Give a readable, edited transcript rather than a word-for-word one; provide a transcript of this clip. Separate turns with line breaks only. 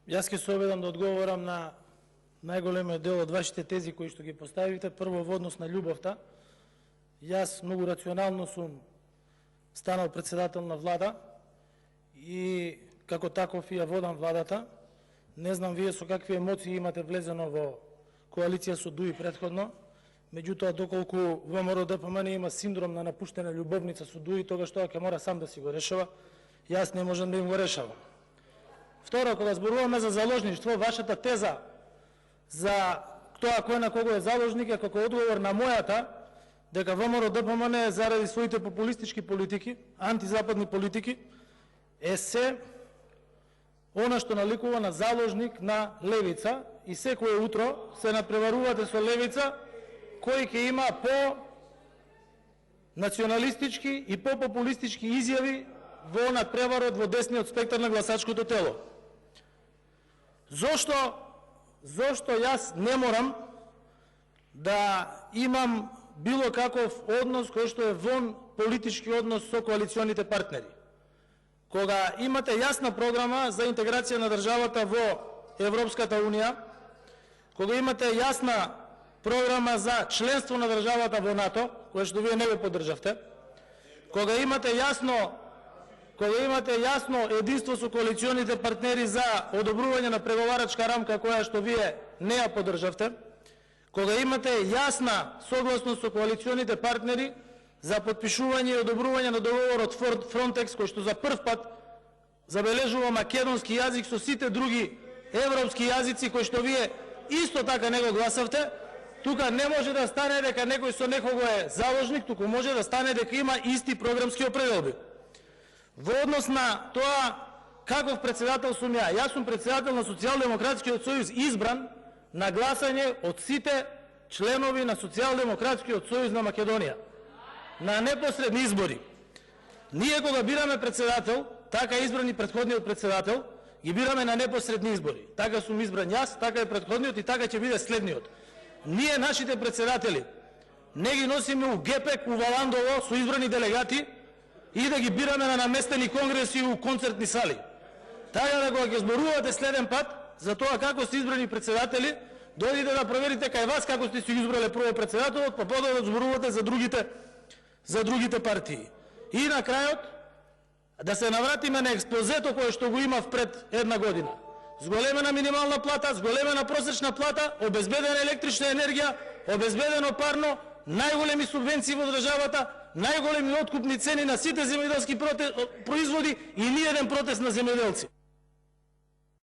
Јас ќе се обидам да одговорам на најголемиот дел од вашите тези кои што ги поставивте. Прво, во однос на љубовта. Јас многу рационално сум станал председател на влада и како таков ја водам владата. Не знам вие со какви емоции имате влезено во коалиција со ДУИ претходно, меѓутоа доколку ВМРО ДПМН има синдром на напуштена љубовница со ДУИ, тогаш тоа ќе мора сам да си го решава. Јас не можам да им го решавам. Второ, кога зборуваме за заложништво, вашата теза за тоа кој на кого е заложник е како одговор на мојата, дека ВМРО ДПМН заради своите популистички политики, антизападни политики, е се она што наликува на заложник на левица и секое утро се надпреварувате со левица кој ќе има по националистички и по популистички изјави во надпреварот во десниот спектар на гласачкото тело. Зошто јас не морам да имам било каков однос кој што е вон политички однос со коалиционите партнери? Кога имате јасна програма за интеграција на државата во Европската Унија, кога имате јасна програма за членство на државата во НАТО, која што вие не го поддржавте, кога имате јасно единство со коалиционите партнери за одобрување на преговарачка рамка која што вие не ја поддржавте, кога имате јасна согласност со коалиционите партнери за подпишување и одобрување на договорот Фронтекс, кој што за прв пат забележува македонски јазик со сите други европски јазици кои што вие исто така не го гласавте, тука не може да стане дека некој со некого е заложник, туку може да стане дека има исти програмски определби. Во однос на тоа каков председател сум јас сум председател на Социјалдемократскиот сојуз, избран на гласање од сите членови на Социјалдемократскиот сојуз на Македонија на непосредни избори. Ние кога бираме председател, така избран и претходниот председател, ги бираме на непосредни избори. Така сум избран јас, така е претходниот и така ќе биде следниот. Ние нашите председатели не ги носиме у Гепек, у Валандово со избрани делегати и да ги бираме на наместени конгреси у концертни сали. Така да кога ќе зборувате следен пат за тоа како сте избрани председатели, дојдите да проверите кај вас како сте си избрале прво председателот, па потоа да зборувате за другите партии. И на крајот да се навратиме на експозето кое што го имав пред една година. Зголемена минимална плата, зголемена просечна плата, обезбедена електрична енергија, обезбедено парно, најголеми субвенции во државата, најголеми откупни цени на сите земјоделски производи и ниеден протест на земјоделци.